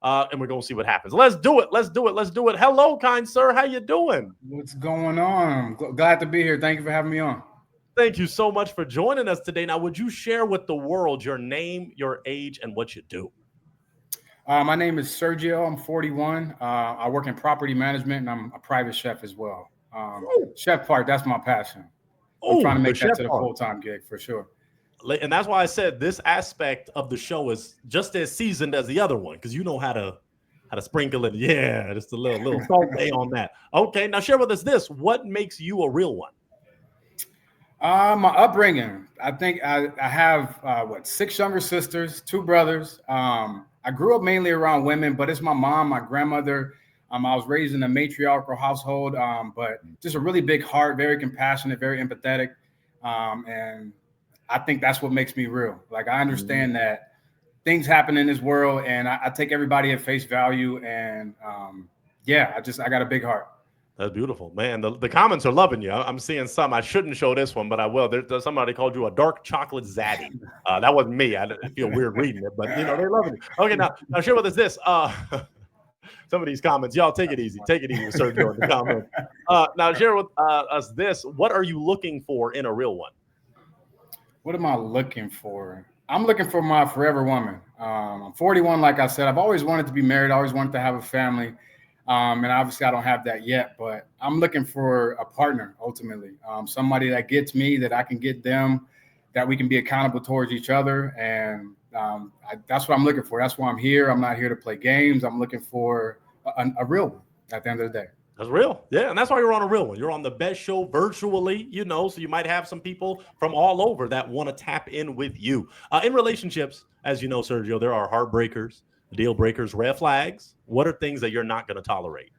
and we're gonna see what happens. Let's do it. Let's do it. Let's do it. Hello, kind sir. How you doing? What's going on? I'm glad to be here. Thank you for having me on. Thank you so much for joining us today. Now, would you share with the world your name, your age, and what you do? My name is Sergio. I'm 41. I work in property management, and I'm a private chef as well. Chef part, that's my passion. I'm trying to make that to the full-time gig for sure. And that's why I said this aspect of the show is just as seasoned as the other one, because you know how to sprinkle it. Yeah, just a little salt on that. Okay, now share with us this. What makes you a real one? My upbringing. I think I have 6 younger sisters, 2 brothers. I grew up mainly around women, but it's my mom, my grandmother. I was raised in a matriarchal household, but just a really big heart, very compassionate, very empathetic, and I think that's what makes me real. Like, I understand that things happen in this world, and I take everybody at face value, and I got a big heart. That's beautiful, man. The comments are loving you. I'm seeing some. I shouldn't show this one, but I will. There's somebody called you a dark chocolate zaddy. That wasn't me. I feel weird reading it, but they're loving it. Okay, now share with us this. Some of these comments, y'all take it easy. Take it easy, Sergio, in the comments. Now share with us this. What are you looking for in a real one? What am I looking for? I'm looking for my forever woman. I'm 41, like I said. I've always wanted to be married. I always wanted to have a family. And obviously I don't have that yet, but I'm looking for a partner ultimately, somebody that gets me, that I can get them, that we can be accountable towards each other. And that's what I'm looking for. That's why I'm here. I'm not here to play games. I'm looking for a real one at the end of the day. That's real. Yeah. And that's why you're on a real one. You're on the best show virtually, so you might have some people from all over that want to tap in with you. In relationships, as you know, Sergio, there are heartbreakers, deal breakers, red flags. What are things that you're not going to tolerate?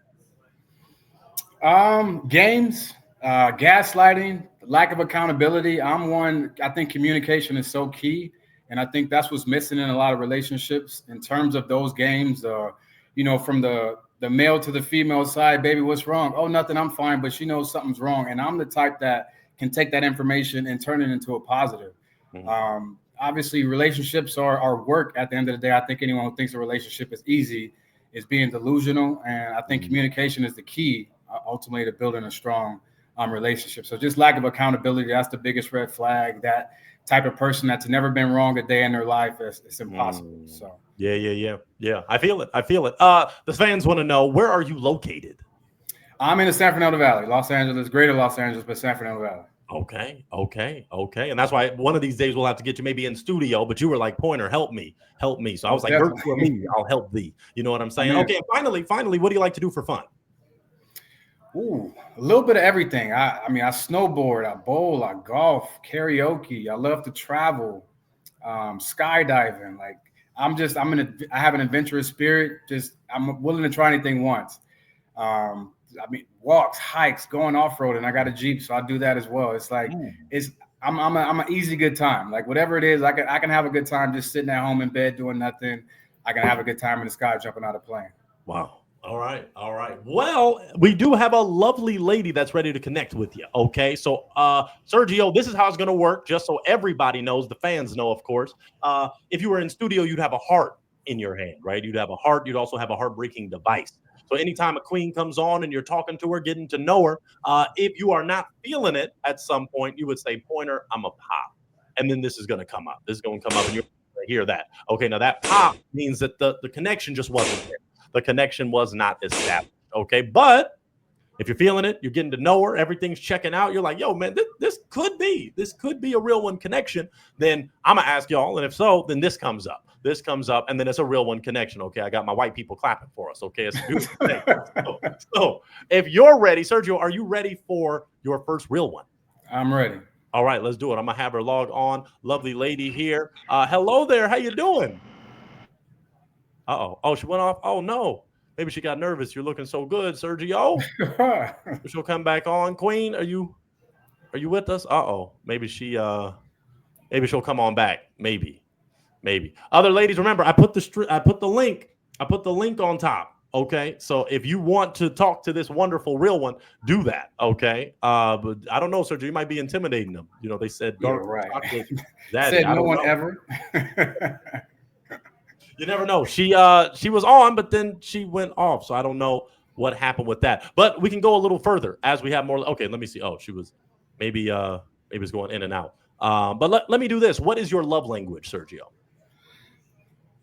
Games, gaslighting, lack of accountability. I think communication is so key. And I think that's what's missing in a lot of relationships in terms of those games. From the male to the female side, baby, what's wrong? Oh, nothing, I'm fine. But she knows something's wrong. And I'm the type that can take that information and turn it into a positive. Mm-hmm. Obviously, relationships are work at the end of the day. I think anyone who thinks a relationship is easy is being delusional. And I think communication is the key, ultimately, to building a strong relationship. So just lack of accountability, that's the biggest red flag. That type of person that's never been wrong a day in their life, it's impossible. So yeah. I feel it. The fans want to know, where are you located? I'm in the San Fernando Valley, Los Angeles, greater Los Angeles, but San Fernando Valley. Okay. And that's why one of these days we'll have to get you maybe in studio, but you were like, Pointer, help me. So I was like, work for me, I'll help thee. You know what I'm saying? Okay, finally, what do you like to do for fun? Ooh, a little bit of everything. I snowboard, I bowl, I golf, karaoke. I love to travel, skydiving. Like, I have an adventurous spirit. I'm willing to try anything once. Walks, hikes, going off-road, and I got a Jeep, so I do that as well. It's like, I'm an easy good time. Like, whatever it is, I can have a good time just sitting at home in bed doing nothing. I can have a good time in the sky jumping out of a plane. Wow. All right. Well, we do have a lovely lady that's ready to connect with you. Okay. So, Sergio, this is how it's going to work, just so everybody knows, the fans know, of course. If you were in studio, you'd have a heart in your hand, right? You'd have a heart. You'd also have a heartbreaking device. So anytime a queen comes on and you're talking to her, getting to know her, if you are not feeling it at some point, you would say, Pointer, I'm a pop. And then this is going to come up. This is going to come up and you're going to hear that. Okay. Now that pop means that the connection just wasn't there. The connection was not established. Okay. But if you're feeling it, you're getting to know her, everything's checking out. You're like, yo, man, this could be a real one connection. Then I'm going to ask y'all. And if so, then this comes up. And then it's a real one connection. Okay. I got my white people clapping for us. Okay. It's a beautiful thing. So if you're ready, Sergio, are you ready for your first real one? I'm ready. All right, let's do it. I'm going to have her log on. Lovely lady here. Hello there. How you doing? Uh-oh. Oh, she went off. Oh, no. Maybe she got nervous. You're looking so good, Sergio. She'll come back on. Queen, are you with us? Uh-oh. Maybe she'll come on back. Maybe. Other ladies, remember, I put the link on top. Okay, so if you want to talk to this wonderful real one, do that. Okay, but I don't know, Sergio, you might be intimidating them. They said dark chocolate. Said no one ever. You never know. She was on, but then she went off. So I don't know what happened with that. But we can go a little further as we have more. Okay, let me see. Oh, she was maybe it's going in and out. But let me do this. What is your love language, Sergio?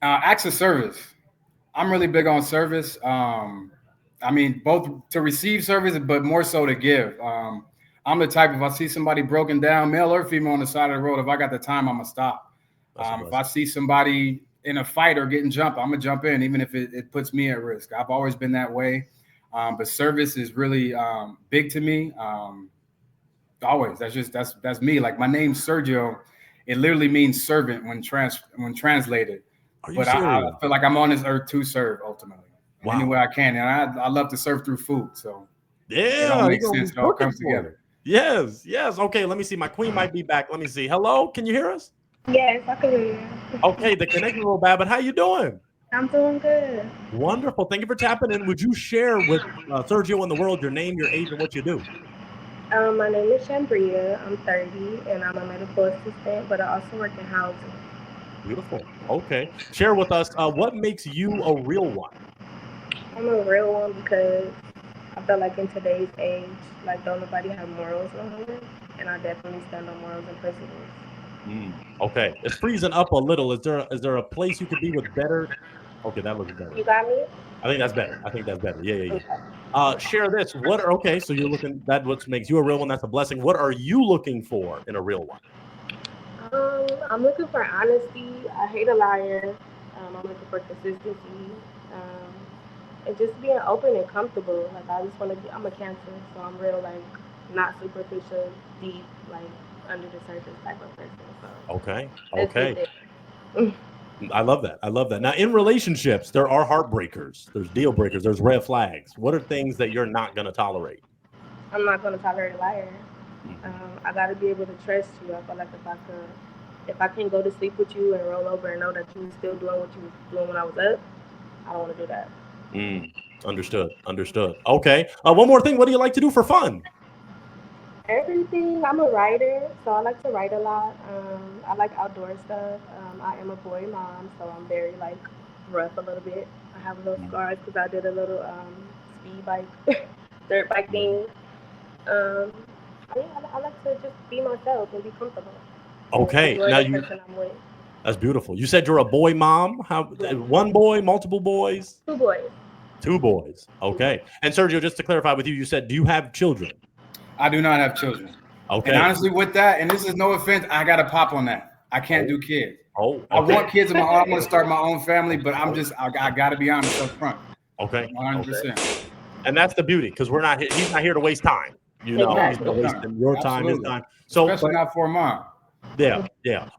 Acts of service. I'm really big on service. I mean, both to receive service, but more so to give. I'm the type, if I see somebody broken down, male or female, on the side of the road, if I got the time, I'm going to stop. If I see somebody in a fight or getting jumped, I'm going to jump in, even if it puts me at risk. I've always been that way. But service is really big to me. Always. That's me. Like my name's Sergio. It literally means servant when translated. But I feel like I'm on this earth to serve ultimately. Wow. Any way I can. And I love to serve through food. So it all makes sense. It all comes together. Yes. Okay, let me see. My queen might be back. Let me see. Hello, can you hear us? Yes, I can hear you. Okay, the connection a little bad, but how you doing? I'm doing good. Wonderful. Thank you for tapping in. Would you share with Sergio and the world your name, your age, and what you do? My name is Shambria. I'm 30, and I'm a medical assistant, but I also work in housing. Beautiful. Okay. Share with us what makes you a real one? I'm a real one because I feel like in today's age, like don't nobody have morals no more, and I definitely stand on morals and principles. Okay, it's freezing up a little. Is there a place you could be with better? Okay, that looks better. You got me? I think that's better. Yeah. Okay. Share this. Okay, so you're looking, that what makes you a real one. That's a blessing. What are you looking for in a real one? I'm looking for honesty. I hate a liar. I'm looking for consistency. And just being open and comfortable. Like I just want to be. I'm a Cancer, so I'm real like not superficial, deep, like under the surface type of person. So okay. I love that. Now, in relationships, there are heartbreakers, there's deal breakers, there's red flags. What are things that you're not going to tolerate? I'm not going to tolerate a liar. I got to be able to trust you. I feel like if I can go to sleep with you and roll over and know that you were still doing what you were doing when I was up, I don't want to do that. Understood. Okay. One more thing. What do you like to do for fun? Everything. I'm a writer, so I like to write a lot. I like outdoor stuff. I am a boy mom, so I'm very like rough a little bit. I have a little scars because I did a little speed bike, dirt bike thing. I like to just be myself and be comfortable. Okay, now that's beautiful. You said you're a boy mom. How? One boy, multiple boys? Two boys. Okay. And Sergio, just to clarify with you, you said, do you have children? I do not have children. Okay. And honestly, with that, and this is no offense, I got to pop on that. I can't do kids. Okay. I want kids of my own. I want to start my own family, but I got to be honest up front. Okay. 100%. And that's the beauty, because he's not here to waste time. You know, he's not wasting your time, his time. So, especially not for a mom. Yeah.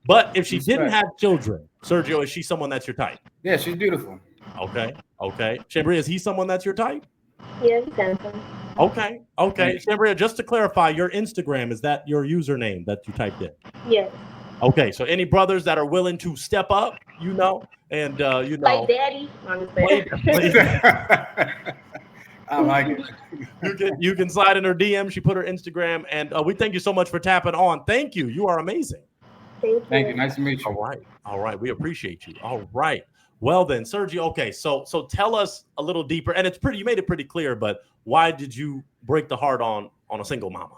But if she didn't have children, Sergio, is she someone that's your type? Yeah, she's beautiful. Okay. Shambria, is he someone that's your type? Yeah, he's handsome. Okay. Shambria, just to clarify, your Instagram, is that your username that you typed in? Yes. Okay, so any brothers that are willing to step up, and like daddy. I like it. You can slide in her DM. She put her Instagram, and we thank you so much for tapping on. Thank you. You are amazing. Thank you. Nice to meet you. All right. We appreciate you. All right. Well then, Sergio. Okay, so tell us a little deeper, and you made it pretty clear. But why did you break the heart on a single mama?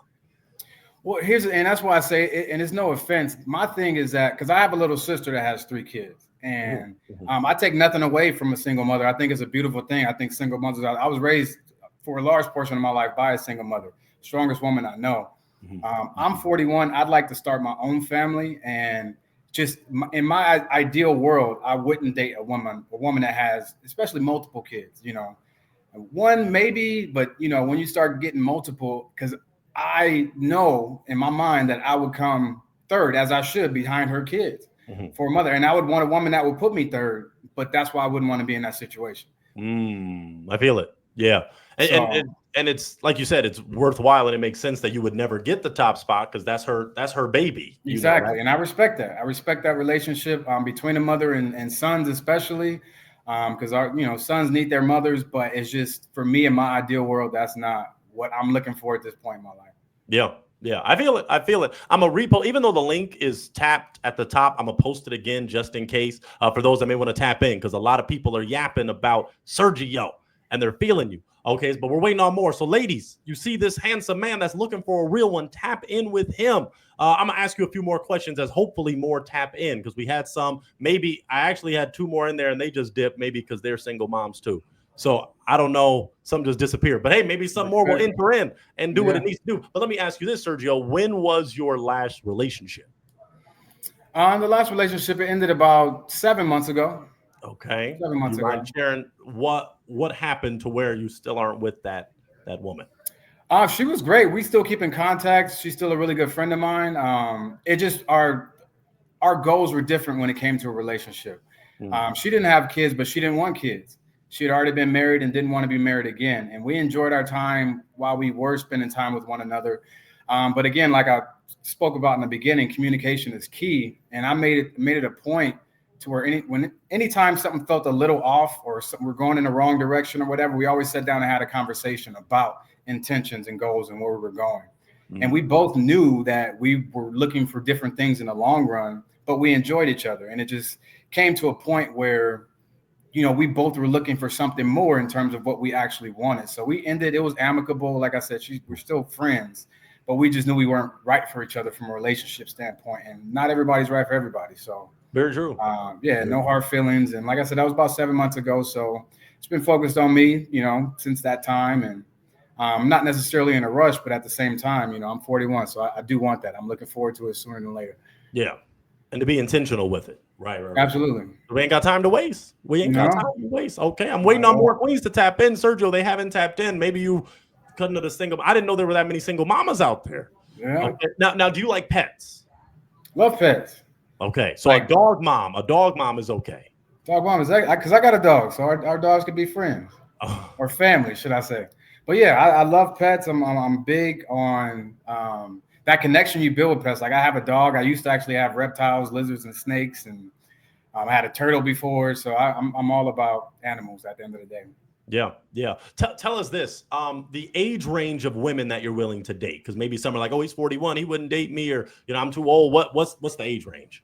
Well, and that's why I say, and it's no offense. My thing is that because I have a little sister that has 3 kids, and I take nothing away from a single mother. I think it's a beautiful thing. I think single mothers. I was raised for a large portion of my life by a single mother, strongest woman I know. I'm 41. I'd like to start my own family, and just in my ideal world, I wouldn't date a woman that has, especially multiple kids. One maybe, but when you start getting multiple, because I know in my mind that I would come third, as I should, behind her kids for a mother. And I would want a woman that would put me third, but that's why I wouldn't want to be in that situation. I feel it. Yeah. And it's like you said, it's worthwhile, and it makes sense that you would never get the top spot because that's her baby. Exactly. And I respect that. I respect that relationship between a mother and sons, especially because our sons need their mothers, but it's just for me in my ideal world, that's not what I'm looking for at this point in my life. Yeah, I feel it. I feel it. I'm a repo, even though the link is tapped at the top. I'm gonna post it again just in case for those that may want to tap in because a lot of people are yapping about Sergio and they're feeling you. Okay, but we're waiting on more. So, ladies, you see this handsome man that's looking for a real one. Tap in with him. I'm gonna ask you a few more questions as hopefully more tap in because we had some. Maybe I actually had 2 more in there and they just dipped. Maybe because they're single moms too. So I don't know. Some just disappeared. But hey, maybe some more will enter in and do what it needs to do. But let me ask you this, Sergio. When was your last relationship? The last relationship, it ended about 7 months ago. Okay. 7 months You mind ago. sharing what happened to where you still aren't with that woman? She was great. We still keep in contact. She's still a really good friend of mine. It just our goals were different when it came to a relationship. She didn't have kids, but she didn't want kids. She had already been married and didn't want to be married again. And we enjoyed our time while we were spending time with one another. But again, like I spoke about in the beginning, communication is key. And I made it a point to where anytime something felt a little off or we're going in the wrong direction or whatever, we always sat down and had a conversation about intentions and goals and where we were going. And we both knew that we were looking for different things in the long run, but we enjoyed each other. And it just came to a point where, we both were looking for something more in terms of what we actually wanted. So we ended, it was amicable. Like I said, we're still friends, but we just knew we weren't right for each other from a relationship standpoint. And not everybody's right for everybody. So very true. No hard feelings. And like I said, that was about 7 months ago. So it's been focused on me, since that time. And not necessarily in a rush, but at the same time, I'm 41. So I do want that. I'm looking forward to it sooner than later. Yeah. And to be intentional with it. Right. Absolutely. We ain't got time to waste. Okay. I'm waiting on more queens to tap in. Sergio, they haven't tapped in. Maybe you couldn't have the single. I didn't know there were that many single mamas out there. Yeah. Okay. Now, do you like pets? Love pets. Okay. So a dog mom is okay. Dog mom is because I got a dog. So our dogs could be friends or family, should I say. But yeah, I love pets. I'm big on that connection you build with pets. Like I have a dog. I used to actually have reptiles, lizards, and snakes, and I had a turtle before. So I'm all about animals at the end of the day. Yeah. Tell us this: the age range of women that you're willing to date, because maybe some are like, oh, he's 41, he wouldn't date me, or I'm too old. What's the age range?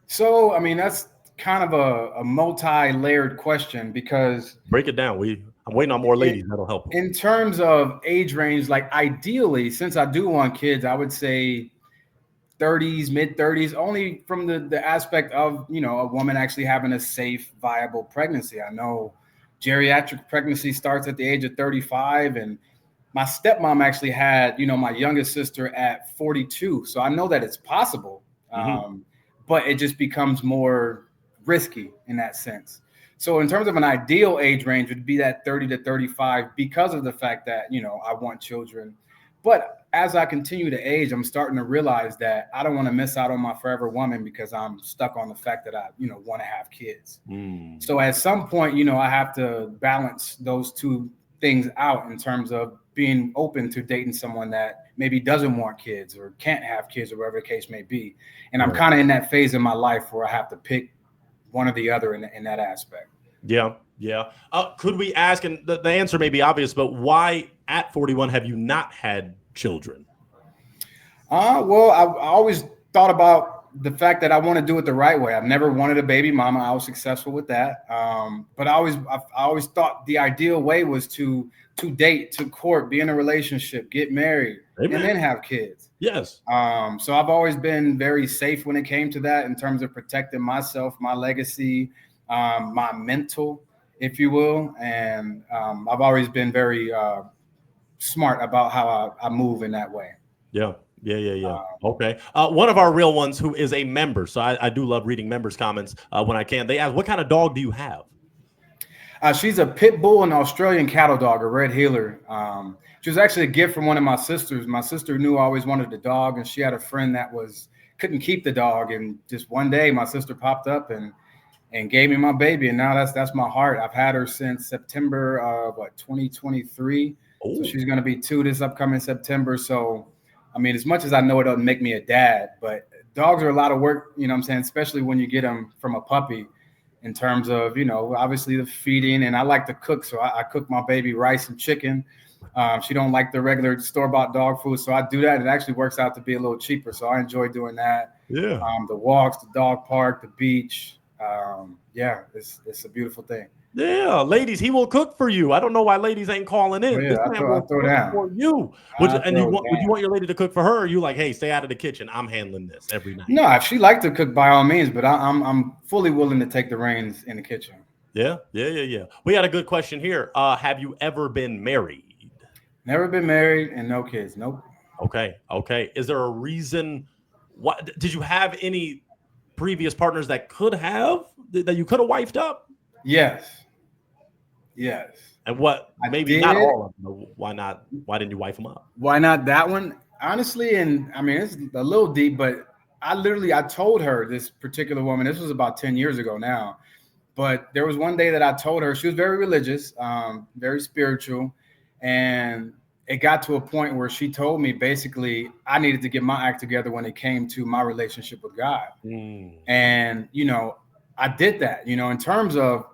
So I mean, that's kind of a multi-layered question because break it down. I'm waiting on more ladies that'll help. In terms of age range, like ideally, since I do want kids, I would say 30s, mid 30s, only from the aspect of, a woman actually having a safe, viable pregnancy. I know geriatric pregnancy starts at the age of 35. And my stepmom actually had, my youngest sister at 42. So I know that it's possible, but it just becomes more risky in that sense. So in terms of an ideal age range would be that 30 to 35 because of the fact that, I want children. But as I continue to age, I'm starting to realize that I don't want to miss out on my forever woman because I'm stuck on the fact that I, want to have kids. So at some point, I have to balance those two things out in terms of being open to dating someone that maybe doesn't want kids or can't have kids or whatever the case may be. And I'm kind of in that phase in my life where I have to pick one or the other in that aspect. Yeah. Could we ask, and the answer may be obvious, but why at 41 have you not had children? Well, I always thought about the fact that I want to do it the right way. I've never wanted a baby mama. I was successful with that. But I always thought the ideal way was to date, to court, be in a relationship, get married, Amen. And then have kids. Yes. So I've always been very safe when it came to that in terms of protecting myself, my legacy, my mental, if you will. And I've always been very smart about how I move in that way. Yeah. Okay. One of our real ones who is a member. So I do love reading members' comments when I can. They ask, what kind of dog do you have? She's a pit bull and Australian cattle dog, a red heeler. She was actually a gift from one of my sisters. My sister knew I always wanted a dog, and she had a friend that couldn't keep the dog. And just one day, my sister popped up and gave me my baby, and now that's my heart. I've had her since September of 2023. Ooh. So she's going to be 2 this upcoming September. So, I mean, as much as I know it doesn't make me a dad, but dogs are a lot of work, you know what I'm saying, especially when you get them from a puppy in terms of, obviously the feeding. And I like to cook, so I cook my baby rice and chicken. She don't like the regular store-bought dog food, so I do that. It actually works out to be a little cheaper, so I enjoy doing that. Yeah. The walks, the dog park, the beach. Yeah, it's a beautiful thing. Yeah, ladies, he will cook for you. I don't know why ladies ain't calling in. Oh, yeah, This I man throw will cook down. for you. Would you want your lady to cook for her? Or are you like, hey, stay out of the kitchen. I'm handling this every night. No, if she likes to cook, by all means, but I'm fully willing to take the reins in the kitchen. Yeah. We had a good question here. Have you ever been married? Never been married and no kids. Nope. Okay. Is there a reason? What did you have any previous partners that you could have wifed up? Yes. And what? Maybe not all of them. Why not? Why didn't you wife them up? Why not that one? Honestly, and I mean, it's a little deep, but I told her, this particular woman, this was about 10 years ago now, but there was one day that I told her, she was very religious, very spiritual, and it got to a point where she told me basically I needed to get my act together when it came to my relationship with God. And, I did that, in terms of,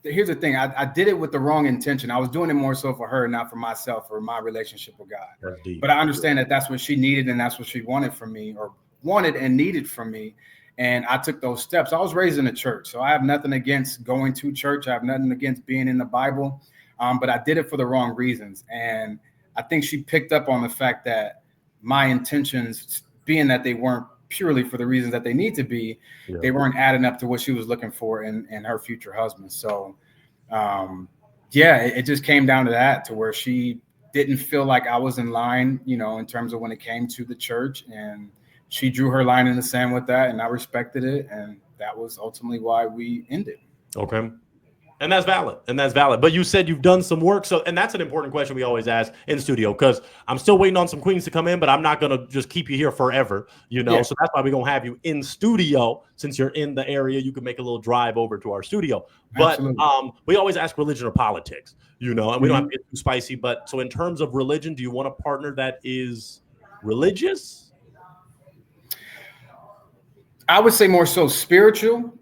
here's the thing. I did it with the wrong intention. I was doing it more so for her, not for myself or my relationship with God. But I understand that that's what she needed and that's what she wanted from me, or wanted and needed from me. And I took those steps. I was raised in a church, so I have nothing against going to church. I have nothing against being in the Bible, but I did it for the wrong reasons. And I think she picked up on the fact that my intentions, being that they weren't purely for the reasons that they need to be, they weren't adding up to what she was looking for in her future husband. So, it just came down to that, to where she didn't feel like I was in line, in terms of when it came to the church, and she drew her line in the sand with that, and I respected it, and that was ultimately why we ended. Okay. And that's valid. But you said you've done some work. And that's an important question we always ask in studio, because I'm still waiting on some queens to come in, but I'm not going to just keep you here forever, So that's why we're going to have you in studio. Since you're in the area, you can make a little drive over to our studio. But we always ask religion or politics, and we don't have to get too spicy. But so in terms of religion, do you want a partner that is religious? I would say more so spiritual.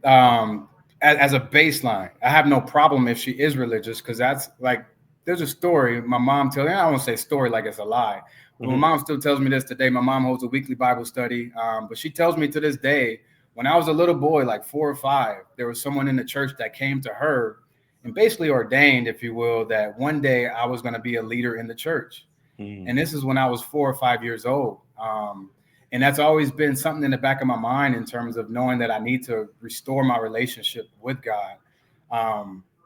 As a baseline, I have no problem if she is religious, because that's like, there's a story my mom tells me. I won't say story like it's a lie, but my mom still tells me this today. My mom holds a weekly Bible study, but she tells me to this day, when I was a little boy, like 4 or 5, there was someone in the church that came to her and basically ordained, if you will, that one day I was going to be a leader in the church. And this is when I was 4 or 5 years old. And that's always been something in the back of my mind, in terms of knowing that I need to restore my relationship with God.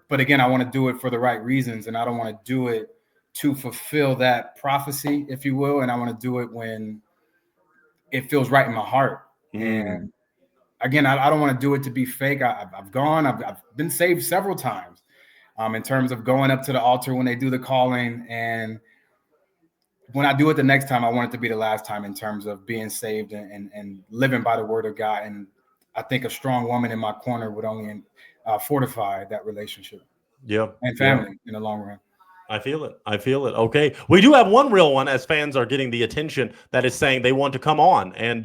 But again, I want to do it for the right reasons, and I don't want to do it to fulfill that prophecy, if you will. And I want to do it when it feels right in my heart. And again, I don't want to do it to be fake. I've been saved several times, in terms of going up to the altar when they do the calling, and when I do it the next time, I want it to be the last time, in terms of being saved and living by the word of God. And I think a strong woman in my corner would only fortify that relationship. And family in the long run. I feel it. Okay. We do have one real one, as fans are getting the attention, that is saying they want to come on and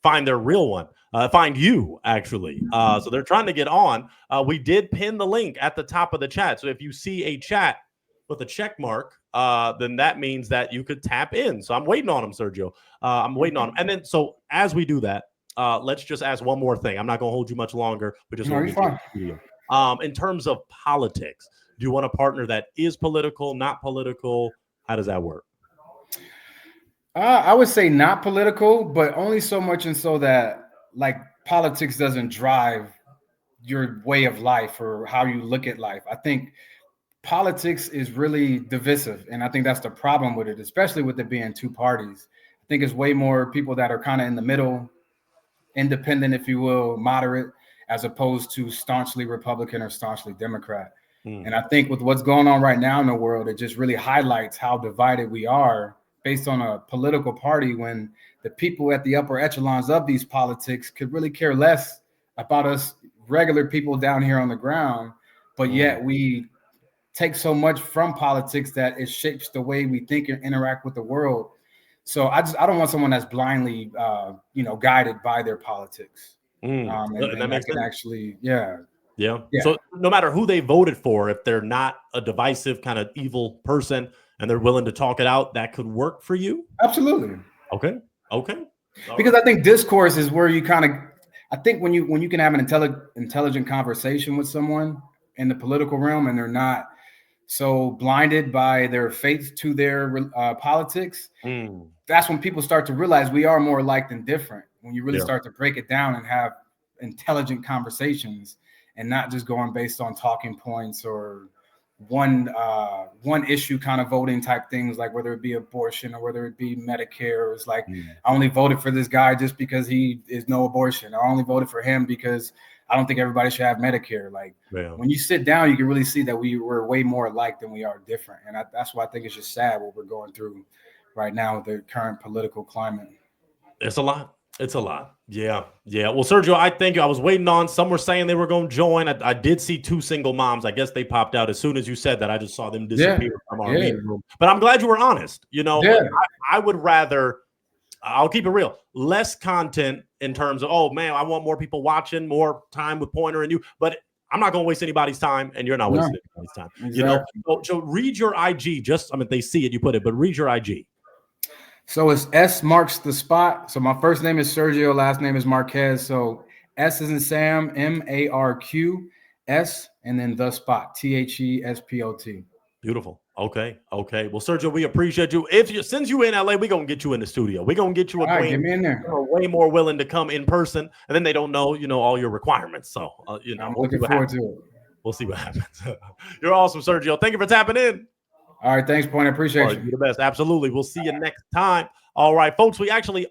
find their real one. Find you, actually. So they're trying to get on. We did pin the link at the top of the chat. So if you see a chat with a check mark, then that means that you could tap in. So I'm waiting on him, Sergio. I'm waiting on him. And then, so as we do that, let's just ask one more thing. I'm not going to hold you much longer. We just want to in terms of politics, do you want a partner that is political, not political? How does that work? I would say not political, but only so much and so that, like, politics doesn't drive your way of life or how you look at life. I think politics is really divisive, and I think that's the problem with it, especially with it being two parties. I think it's way more people that are kind of in the middle, independent, if you will, moderate, as opposed to staunchly Republican or staunchly Democrat. And I think with what's going on right now in the world, it just really highlights how divided we are based on a political party, when the people at the upper echelons of these politics could really care less about us regular people down here on the ground. But yet we take so much from politics that it shapes the way we think and interact with the world. So I don't want someone that's blindly, guided by their politics. And that makes sense. Actually, yeah. So no matter who they voted for, if they're not a divisive kind of evil person and they're willing to talk it out, that could work for you? Absolutely. Okay. Okay. Because I think discourse is where you kind of, I think when you can have an intelligent conversation with someone in the political realm and they're not so blinded by their faith to their politics, that's when people start to realize we are more alike than different. When you really start to break it down and have intelligent conversations and not just going based on talking points or one issue kind of voting type things, like whether it be abortion or whether it be Medicare. It's like, I only voted for this guy just because he is no abortion. I only voted for him because I don't think everybody should have Medicare. Like when you sit down, you can really see that we're way more alike than we are different. And that's why I think it's just sad what we're going through right now with the current political climate. It's a lot. It's a lot. Yeah. Yeah. Well, Sergio, I think I was waiting on, some were saying they were going to join. I did see 2 single moms. I guess they popped out as soon as you said that. I just saw them disappear from our meeting room. But I'm glad you were honest. You know, I would rather, I'll keep it real, less content in terms of, oh man, I want more people watching, more time with Pointer and you, but I'm not going to waste anybody's time and you're not wasting anybody's time. Exactly. You know, so read your IG, just, I mean, they see it, you put it, but read your IG. So it's S marks the spot. So my first name is Sergio, last name is Marquez. So S is in Sam, MARQS, and then the spot, THESPOT. Beautiful. Okay. Okay. Well, Sergio, we appreciate you. Since you in LA, we're going to get you in the studio. We're going to get you a queen. Get me in there. You're way more willing to come in person, and then they don't know, you know, all your requirements. So, you know, I'm looking forward to it. We'll see what happens. You're awesome, Sergio. Thank you for tapping in. All right. Thanks, Point. I appreciate you. You're the best. Absolutely. We'll see you next time. All right, folks. We actually are.